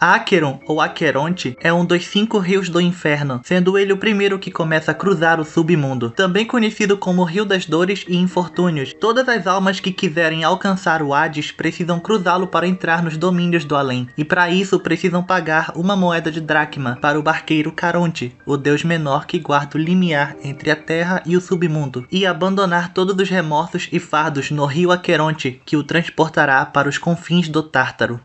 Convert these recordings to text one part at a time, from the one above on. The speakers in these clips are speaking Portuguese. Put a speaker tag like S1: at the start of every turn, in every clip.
S1: Acheron, ou Aqueronte, é um dos 5 rios do inferno, sendo ele o primeiro que começa a cruzar o submundo. Também conhecido como Rio das Dores e Infortúnios, todas as almas que quiserem alcançar o Hades precisam cruzá-lo para entrar nos domínios do além, e para isso precisam pagar uma moeda de dracma para o barqueiro Caronte, o deus menor que guarda o limiar entre a terra e o submundo, e abandonar todos os remorsos e fardos no rio Aqueronte, que o transportará para os confins do Tártaro.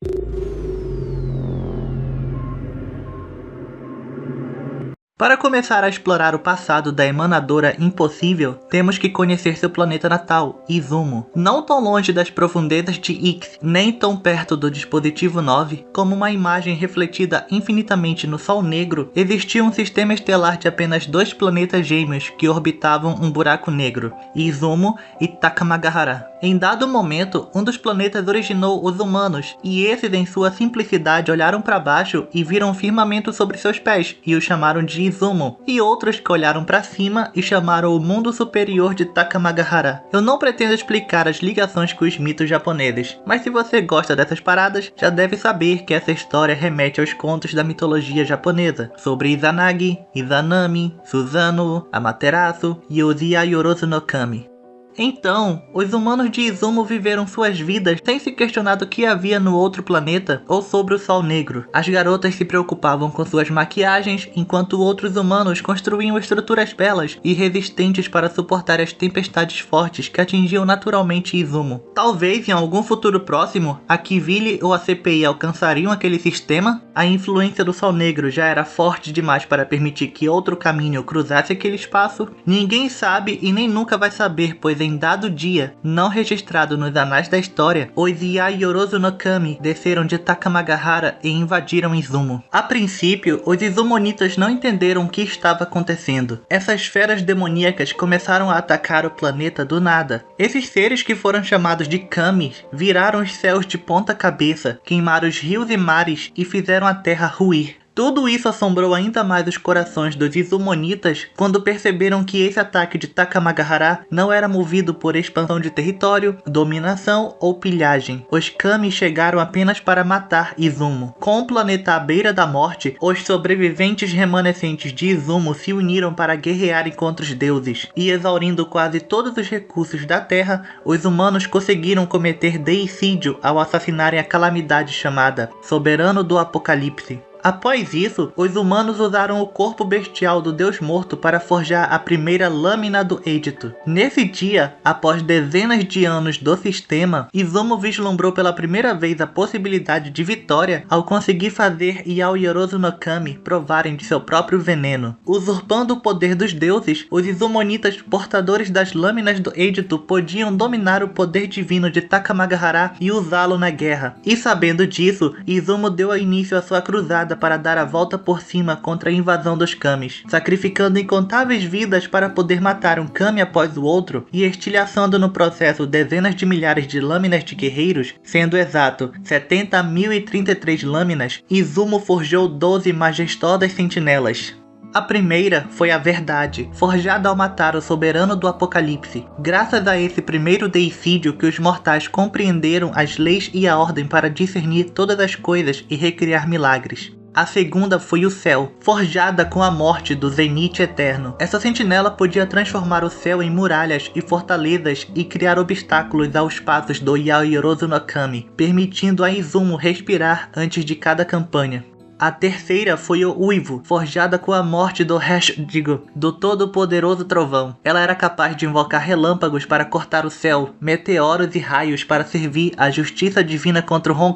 S1: Para começar a explorar o passado da emanadora impossível, temos que conhecer seu planeta natal, Izumo. Não tão longe das profundezas de Ix, nem tão perto do dispositivo 9, como uma imagem refletida infinitamente no Sol Negro, existia um sistema estelar de apenas 2 planetas gêmeos que orbitavam um buraco negro, Izumo e Takamagahara. Em dado momento, um dos planetas originou os humanos, e esses em sua simplicidade olharam para baixo e viram um firmamento sobre seus pés, e o chamaram de Izumo, e outros que olharam para cima e chamaram o mundo superior de Takamagahara. Eu não pretendo explicar as ligações com os mitos japoneses, mas se você gosta dessas paradas, já deve saber que essa história remete aos contos da mitologia japonesa, sobre Izanagi, Izanami, Susanoo, Amaterasu e os Yayorozu no Kami. Então, os humanos de Izumo viveram suas vidas sem se questionar do que havia no outro planeta ou sobre o Sol Negro. As garotas se preocupavam com suas maquiagens, enquanto outros humanos construíam estruturas belas e resistentes para suportar as tempestades fortes que atingiam naturalmente Izumo. Talvez em algum futuro próximo, a Kivili ou a CPI alcançariam aquele sistema? A influência do Sol Negro já era forte demais para permitir que outro caminho cruzasse aquele espaço? Ninguém sabe e nem nunca vai saber, pois em dado dia, não registrado nos anais da história, os Yayorozu no Kami desceram de Takamagahara e invadiram Izumo. A princípio, os Izumonitas não entenderam o que estava acontecendo. Essas feras demoníacas começaram a atacar o planeta do nada. Esses seres que foram chamados de Kamis viraram os céus de ponta cabeça, queimaram os rios e mares e fizeram a terra ruir. Tudo isso assombrou ainda mais os corações dos Izumonitas quando perceberam que esse ataque de Takamagahara não era movido por expansão de território, dominação ou pilhagem. Os Kami chegaram apenas para matar Izumo. Com o planeta à beira da morte, os sobreviventes remanescentes de Izumo se uniram para guerrearem contra os deuses, e exaurindo quase todos os recursos da Terra, os humanos conseguiram cometer deicídio ao assassinarem a calamidade chamada Soberano do Apocalipse. Após isso, os humanos usaram o corpo bestial do deus morto para forjar a primeira lâmina do Edito. Nesse dia, após dezenas de anos do sistema, Izumo vislumbrou pela primeira vez a possibilidade de vitória ao conseguir fazer Yayorozu no Kami provarem de seu próprio veneno. Usurpando o poder dos deuses, os Izumonitas portadores das lâminas do Edito podiam dominar o poder divino de Takamagahara e usá-lo na guerra. E sabendo disso, Izumo deu início à sua cruzada para dar a volta por cima contra a invasão dos Kamis, sacrificando incontáveis vidas para poder matar um Kami após o outro e estilhaçando no processo dezenas de milhares de lâminas de guerreiros, sendo exato 70.033 lâminas. Izumo forjou 12 majestosas sentinelas. A primeira foi a verdade, forjada ao matar o soberano do apocalipse. Graças a esse primeiro deicídio que os mortais compreenderam as leis e a ordem para discernir todas as coisas e recriar milagres. A segunda foi o céu, forjada com a morte do Zenith Eterno. Essa sentinela podia transformar o céu em muralhas e fortalezas e criar obstáculos aos passos do Yayorozu no Kami, permitindo a Izumo respirar antes de cada campanha. A terceira foi o Uivo, forjada com a morte do todo-poderoso trovão. Ela era capaz de invocar relâmpagos para cortar o céu, meteoros e raios para servir à justiça divina contra o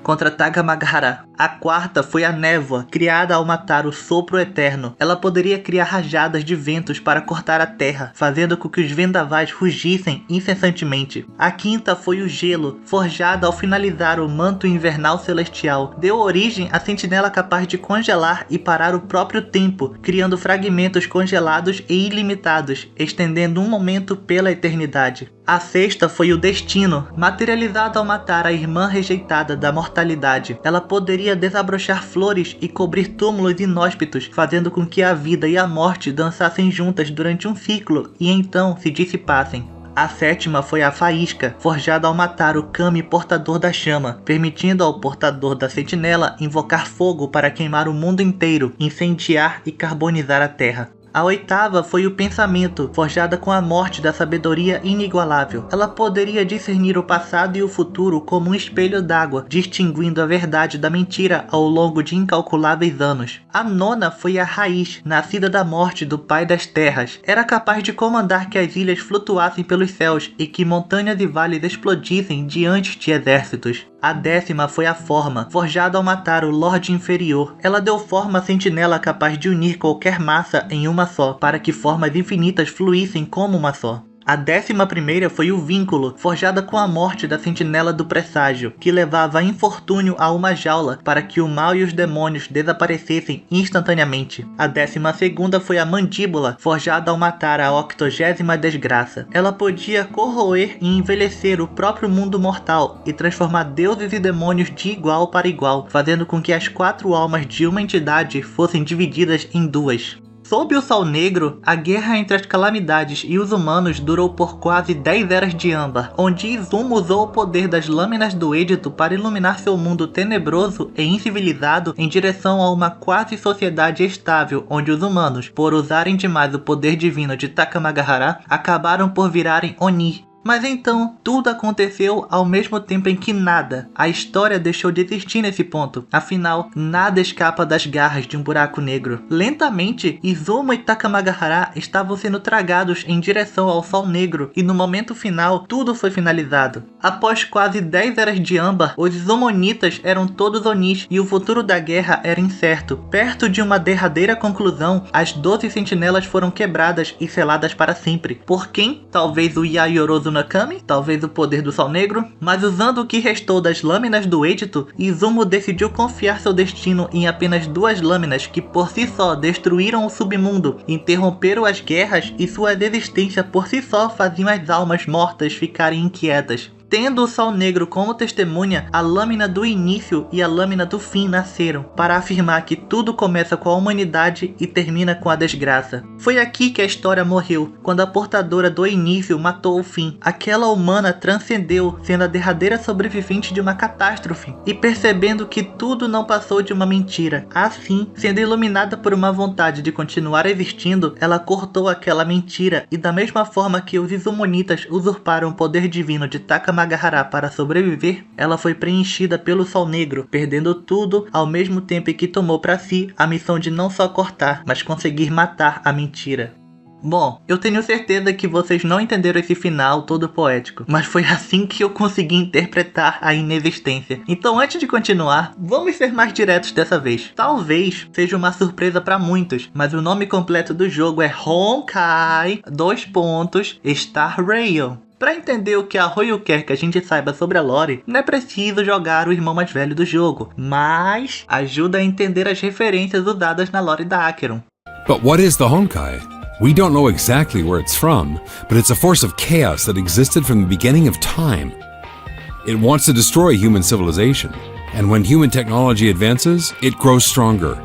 S1: contra Takamagahara. A quarta foi a névoa, criada ao matar o sopro eterno. Ela poderia criar rajadas de ventos para cortar a terra, fazendo com que os vendavais rugissem incessantemente. A quinta foi o gelo, forjada ao finalizar o manto invernal celestial. Deu origem à sentinela capaz de congelar e parar o próprio tempo, criando fragmentos congelados e ilimitados, estendendo um momento pela eternidade. A sexta foi o destino, materializado ao matar a irmã rejeitada da mortalidade. Ela poderia desabrochar flores e cobrir túmulos inóspitos, fazendo com que a vida e a morte dançassem juntas durante um ciclo e então se dissipassem. A sétima foi a Faísca, forjada ao matar o Kami portador da chama, permitindo ao portador da sentinela invocar fogo para queimar o mundo inteiro, incendiar e carbonizar a terra. A oitava foi o Pensamento, forjada com a morte da sabedoria inigualável. Ela poderia discernir o passado e o futuro como um espelho d'água, distinguindo a verdade da mentira ao longo de incalculáveis anos. A nona foi a Raiz, nascida da morte do Pai das Terras. Era capaz de comandar que as ilhas flutuassem pelos céus e que montanhas e vales explodissem diante de exércitos. A décima foi a Forma, forjada ao matar o Lorde Inferior. Ela deu forma à sentinela capaz de unir qualquer massa em uma só, para que formas infinitas fluíssem como uma só. A 11ª foi o Vínculo, forjada com a morte da sentinela do presságio, que levava infortúnio a uma jaula para que o mal e os demônios desaparecessem instantaneamente. A 12ª foi a Mandíbula, forjada ao matar a 80ª desgraça. Ela podia corroer e envelhecer o próprio mundo mortal e transformar deuses e demônios de igual para igual, fazendo com que as 4 almas de uma entidade fossem divididas em 2. Sob o Sol Negro, a guerra entre as calamidades e os humanos durou por quase 10 eras de âmbar, onde Izumo usou o poder das lâminas do Edito para iluminar seu mundo tenebroso e incivilizado em direção a uma quase sociedade estável, onde os humanos, por usarem demais o poder divino de Takamagahara, acabaram por virarem Oni. Mas então, tudo aconteceu ao mesmo tempo em que nada. A história deixou de existir nesse ponto. Afinal, nada escapa das garras de um buraco negro. Lentamente, Izumo e Takamagahara estavam sendo tragados em direção ao Sol Negro, e no momento final, tudo foi finalizado. Após quase 10 eras de âmbar, os Izumonitas eram todos Onis e o futuro da guerra era incerto. Perto de uma derradeira conclusão, as 12 sentinelas foram quebradas e seladas para sempre. Por quem? Talvez o Yayorozu Nakami, talvez o poder do Sol Negro, mas usando o que restou das lâminas do Edito, Izumo decidiu confiar seu destino em apenas 2 lâminas que por si só destruíram o submundo, interromperam as guerras e sua existência por si só faziam as almas mortas ficarem inquietas. Tendo o Sol Negro como testemunha, a lâmina do início e a lâmina do fim nasceram, para afirmar que tudo começa com a humanidade e termina com a desgraça. Foi aqui que a história morreu, quando a portadora do início matou o fim. Aquela humana transcendeu, sendo a derradeira sobrevivente de uma catástrofe, e percebendo que tudo não passou de uma mentira. Assim, sendo iluminada por uma vontade de continuar existindo, ela cortou aquela mentira, e da mesma forma que os Izumonitas usurparam o poder divino de Takamagahara para sobreviver, ela foi preenchida pelo Sol Negro, perdendo tudo ao mesmo tempo em que tomou para si a missão de não só cortar, mas conseguir matar a mentira. Bom, eu tenho certeza que vocês não entenderam esse final todo poético, mas foi assim que eu consegui interpretar a inexistência. Então antes de continuar, vamos ser mais diretos dessa vez. Talvez seja uma surpresa para muitos, mas o nome completo do jogo é Honkai: Star Rail. Para entender o que a Hoyo quer que a gente saiba sobre a lore, não é preciso jogar o irmão mais velho do jogo, mas ajuda a entender as referências usadas na lore da Acheron.
S2: But what is the Honkai? We don't know exactly where it's from, but it's a force of chaos that existed from the beginning of time. It wants to destroy human civilization, and when human technology advances, it grows stronger.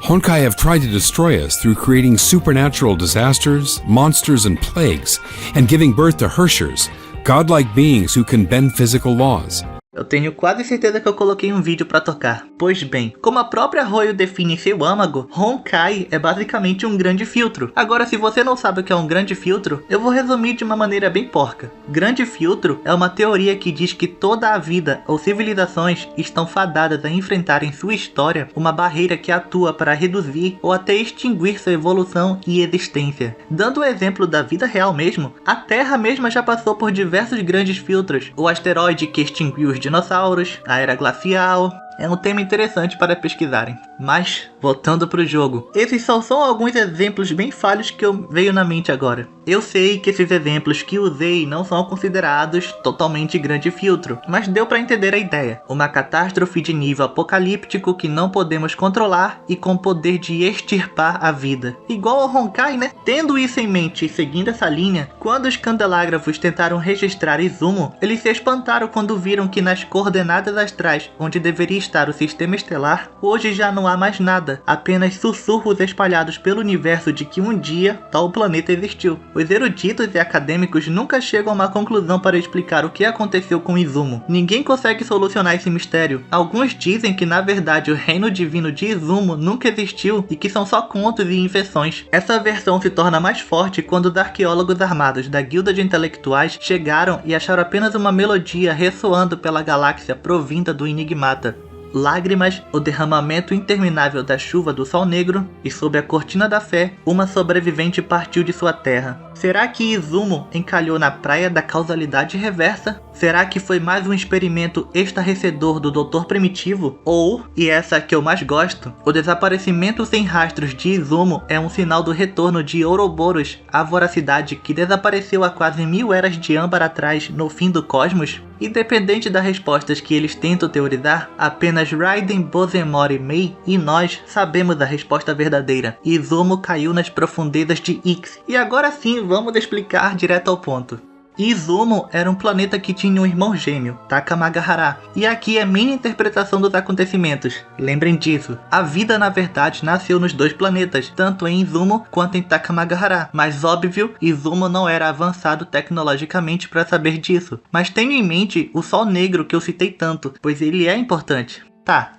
S2: Honkai have tried to destroy us through creating supernatural disasters, monsters, and plagues, and giving birth to Hershers, godlike beings who can bend physical laws.
S1: Eu tenho quase certeza que eu coloquei um vídeo pra tocar. Pois bem, como a própria Hoyo define seu âmago, Honkai é basicamente um grande filtro. Agora, se você não sabe o que é um grande filtro, eu vou resumir de uma maneira bem porca. Grande filtro é uma teoria que diz que toda a vida ou civilizações estão fadadas a enfrentar em sua história uma barreira que atua para reduzir ou até extinguir sua evolução e existência. Dando o exemplo da vida real mesmo, a Terra mesma já passou por diversos grandes filtros. O asteroide que extinguiu os dinossauros, a era glacial. É um tema interessante para pesquisarem. Mas, voltando pro jogo. Esses só são alguns exemplos bem falhos que eu veio na mente agora. Eu sei que esses exemplos que usei não são considerados totalmente grande filtro, mas deu para entender a ideia. Uma catástrofe de nível apocalíptico que não podemos controlar e com poder de extirpar a vida. Igual ao Honkai, né? Tendo isso em mente e seguindo essa linha, quando os candelabros tentaram registrar Izumo, eles se espantaram quando viram que nas coordenadas astrais, onde deveria estar o sistema estelar, hoje já não há mais nada, apenas sussurros espalhados pelo universo de que um dia tal planeta existiu. Os eruditos e acadêmicos nunca chegam a uma conclusão para explicar o que aconteceu com Izumo. Ninguém consegue solucionar esse mistério. Alguns dizem que na verdade o reino divino de Izumo nunca existiu e que são só contos e invenções. Essa versão se torna mais forte quando os arqueólogos armados da Guilda de Intelectuais chegaram e acharam apenas uma melodia ressoando pela galáxia provinda do Enigmata. Lágrimas, o derramamento interminável da chuva do Sol Negro, e sob a cortina da fé, uma sobrevivente partiu de sua terra. Será que Izumo encalhou na praia da causalidade reversa? Será que foi mais um experimento estarrecedor do Doutor Primitivo? Ou, e essa que eu mais gosto, o desaparecimento sem rastros de Izumo é um sinal do retorno de Ouroboros, a voracidade que desapareceu há quase 1000 eras de âmbar atrás no fim do cosmos? Independente das respostas que eles tentam teorizar, apenas Raiden, Bozemori, Mei e nós sabemos a resposta verdadeira. Izumo caiu nas profundezas de Ix. E agora sim, vamos explicar direto ao ponto. Izumo era um planeta que tinha um irmão gêmeo, Takamagahara, e aqui é minha interpretação dos acontecimentos. Lembrem disso, a vida na verdade nasceu nos dois planetas, tanto em Izumo quanto em Takamagahara, mas óbvio, Izumo não era avançado tecnologicamente para saber disso. Mas tenho em mente o Sol Negro que eu citei tanto, pois ele é importante. Tá.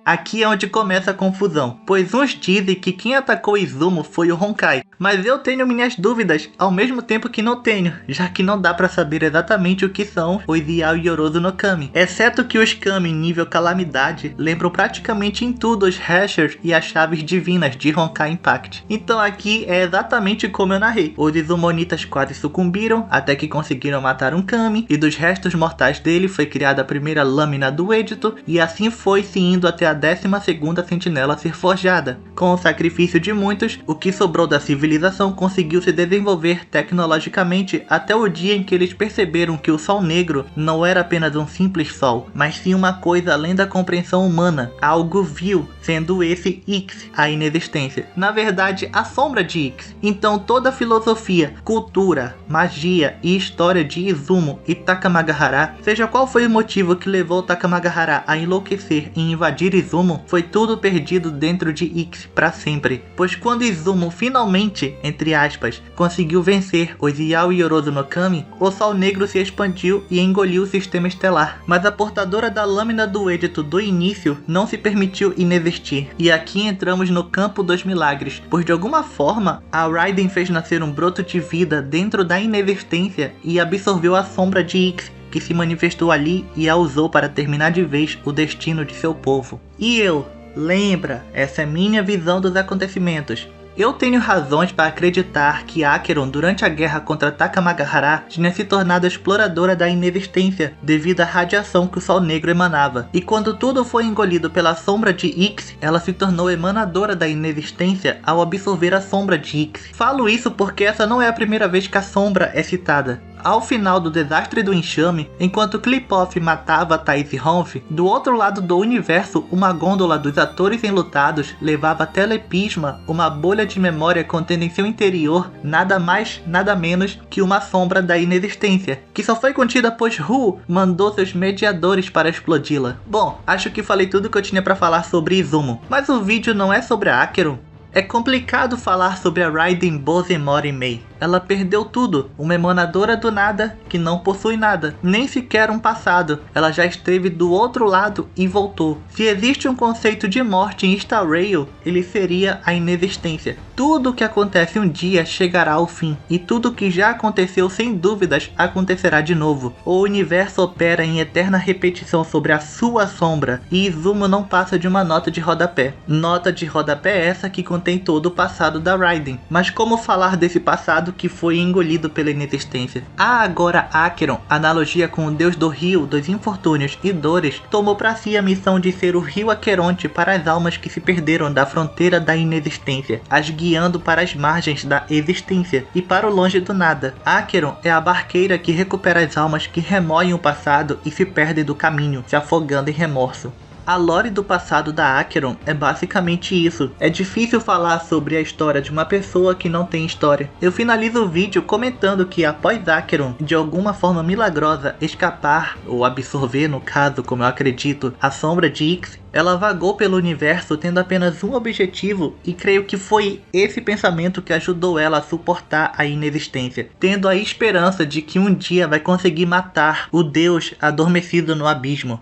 S1: Aqui é onde começa a confusão, pois uns dizem que quem atacou Izumo foi o Honkai, mas eu tenho minhas dúvidas, ao mesmo tempo que não tenho, já que não dá pra saber exatamente o que são os Yaoyorozu no Kami, exceto que os Kami nível calamidade lembram praticamente em tudo os Hashers e as chaves divinas de Honkai Impact. Então aqui é exatamente como eu narrei, os Izumonitas quase sucumbiram até que conseguiram matar um Kami, e dos restos mortais dele foi criada a primeira lâmina do Edito, e assim foi se indo até a 12ª sentinela ser forjada. Com o sacrifício de muitos, o que sobrou da civilização conseguiu se desenvolver tecnologicamente até o dia em que eles perceberam que o Sol Negro não era apenas um simples sol, mas sim uma coisa além da compreensão humana, algo vil, sendo esse Ix, a inexistência. Na verdade, a sombra de Ix. Então toda a filosofia, cultura, magia e história de Izumo e Takamagahara, seja qual foi o motivo que levou Takamagahara a enlouquecer e invadir Izumo, foi tudo perdido dentro de Ix para sempre, pois quando Izumo finalmente, entre aspas, conseguiu vencer os Yaoyorozu no Kami, o Sol Negro se expandiu e engoliu o sistema estelar, mas a portadora da lâmina do Edito do início não se permitiu inexistir, e aqui entramos no campo dos milagres, pois de alguma forma a Raiden fez nascer um broto de vida dentro da inexistência e absorveu a sombra de Ix, que se manifestou ali e a usou para terminar de vez o destino de seu povo. E eu, lembra, essa é minha visão dos acontecimentos. Eu tenho razões para acreditar que Acheron, durante a guerra contra Takamagahara, tinha se tornado exploradora da inexistência devido à radiação que o Sol Negro emanava. E quando tudo foi engolido pela sombra de Ix, ela se tornou emanadora da inexistência ao absorver a sombra de Ix. Falo isso porque essa não é a primeira vez que a sombra é citada. Ao final do desastre do enxame, enquanto Clipoff matava Thais Ronf, do outro lado do universo, uma gôndola dos atores enlutados levava Telepisma, uma bolha de memória contendo em seu interior nada mais, nada menos que uma sombra da inexistência, que só foi contida pois Hu mandou seus mediadores para explodi-la. Bom, acho que falei tudo que eu tinha para falar sobre Izumo, mas o vídeo não é sobre a Acheron. É complicado falar sobre a Raiden Bozemori Mei. Ela perdeu tudo, uma emanadora do nada que não possui nada, nem sequer um passado. Ela já esteve do outro lado e voltou. Se existe um conceito de morte em Star Rail, ele seria a inexistência. Tudo que acontece um dia chegará ao fim, e tudo que já aconteceu sem dúvidas acontecerá de novo. O universo opera em eterna repetição sobre a sua sombra, e Izumo não passa de uma nota de rodapé. Nota de rodapé essa que contém todo o passado da Raiden. Mas como falar desse passado que foi engolido pela inexistência? Agora Acheron, analogia com o deus do rio, dos infortúnios e dores, tomou para si a missão de ser o rio Aqueronte para as almas que se perderam da fronteira da inexistência, as guiando para as margens da existência e para o longe do nada. Acheron é a barqueira que recupera as almas que remoem o passado e se perdem do caminho, se afogando em remorso. A lore do passado da Acheron é basicamente isso. É difícil falar sobre a história de uma pessoa que não tem história. Eu finalizo o vídeo comentando que após Acheron, de alguma forma milagrosa, escapar, ou absorver no caso, como eu acredito, a sombra de Ix, ela vagou pelo universo tendo apenas um objetivo, e creio que foi esse pensamento que ajudou ela a suportar a inexistência, tendo a esperança de que um dia vai conseguir matar o Deus adormecido no abismo.